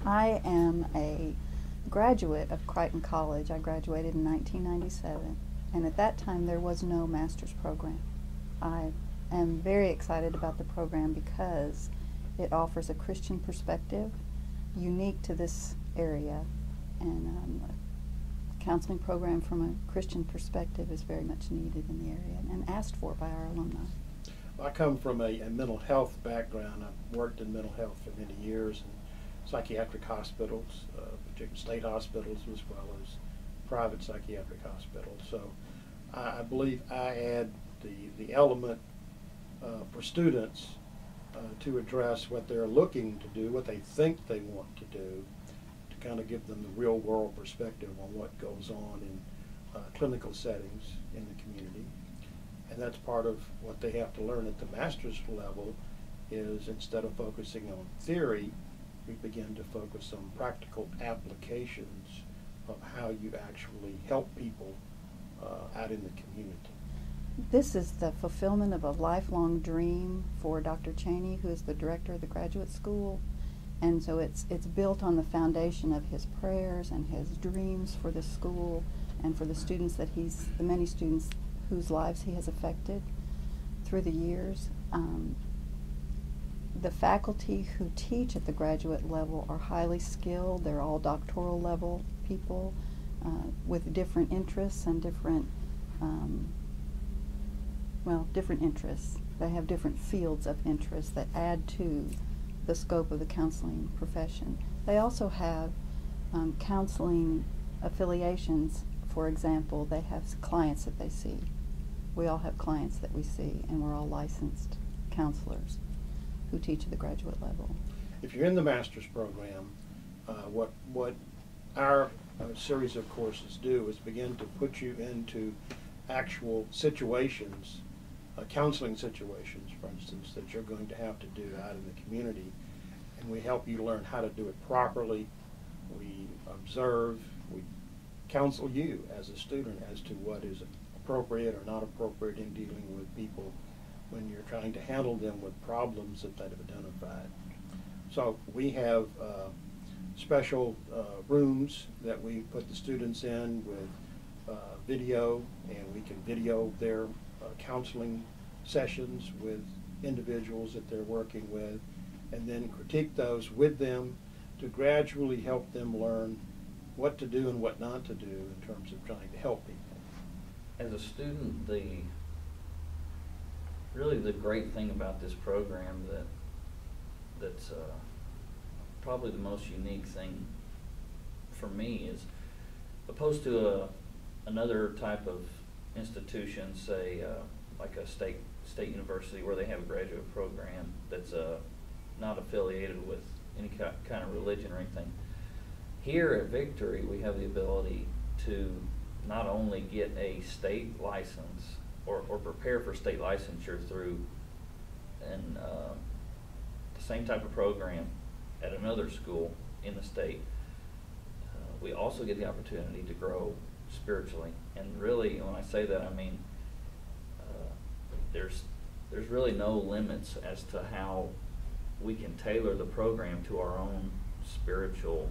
I am a graduate of Crichton College. I graduated in 1997, and at that time there was no master's program. I am very excited about the program because it offers a Christian perspective unique to this area, and a counseling program from a Christian perspective is very much needed in the area and asked for by our alumni. I come from a mental health background. I've worked in mental health for many years in psychiatric hospitals, particularly state hospitals as well as private psychiatric hospitals. So I believe I add the element for students to address what they're looking to do, what they think they want to do, to kind of give them the real world perspective on what goes on in clinical settings in the community. And that's part of what they have to learn at the master's level is instead of focusing on theory, we begin to focus on practical applications of how you actually help people out in the community. This is the fulfillment of a lifelong dream for Dr. Cheney, who is the director of the graduate school. And so it's built on the foundation of his prayers and his dreams for the school and for the students that the many students whose lives he has affected through the years. The faculty who teach at the graduate level are highly skilled. They're all doctoral level people with different interests and different interests. They have different fields of interest that add to the scope of the counseling profession. They also have counseling affiliations. For example, they have clients that they see. We all have clients that we see, and we're all licensed counselors who teach at the graduate level. If you're in the master's program, what our series of courses do is begin to put you into actual situations, counseling situations, for instance, that you're going to have to do out in the community, and we help you learn how to do it properly. We observe, we counsel you as a student as to what is appropriate or not appropriate in dealing with people when you're trying to handle them with problems that they've identified. So we have special rooms that we put the students in with video, and we can video their counseling sessions with individuals that they're working with, and then critique those with them to gradually help them learn what to do and what not to do in terms of trying to help people. As a student, really the great thing about this program that's probably the most unique thing for me is, opposed to another type of institution, say like a state university where they have a graduate program that's not affiliated with any kind of religion or anything. Here at Victory, we have the ability to not only get a state license or prepare for state licensure through the same type of program at another school in the state, we also get the opportunity to grow spiritually. And really, when I say that, I mean there's really no limits as to how we can tailor the program to our own spiritual,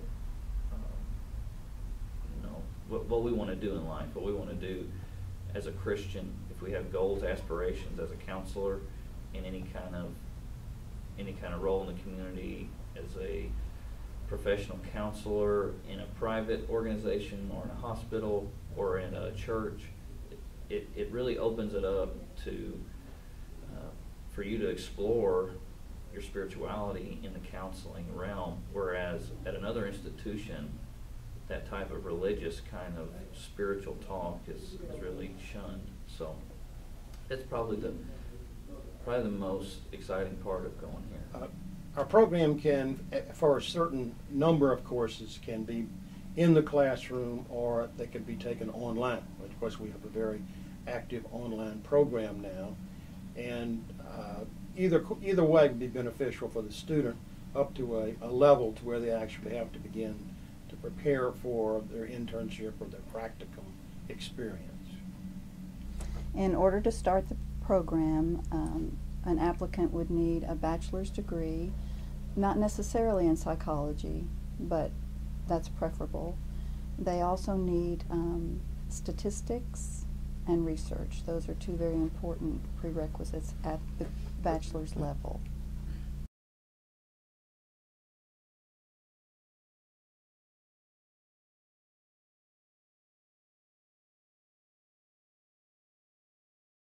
what we want to do in life, what we want to do as a Christian, if we have goals, aspirations as a counselor in any kind of role in the community, as a professional counselor in a private organization or in a hospital or in a church. It really opens it up to for you to explore your spirituality in the counseling realm, whereas at another institution, that type of religious kind of spiritual talk is really shunned. So that's probably the most exciting part of going here. Our program can, for a certain number of courses, can be in the classroom or they can be taken online. Of course, we have a very active online program now, and either way would be beneficial for the student up to a level to where they actually have to begin to prepare for their internship or their practicum experience. In order to start the program, an applicant would need a bachelor's degree, not necessarily in psychology, but that's preferable. They also need statistics and research. Those are two very important prerequisites at the bachelor's level.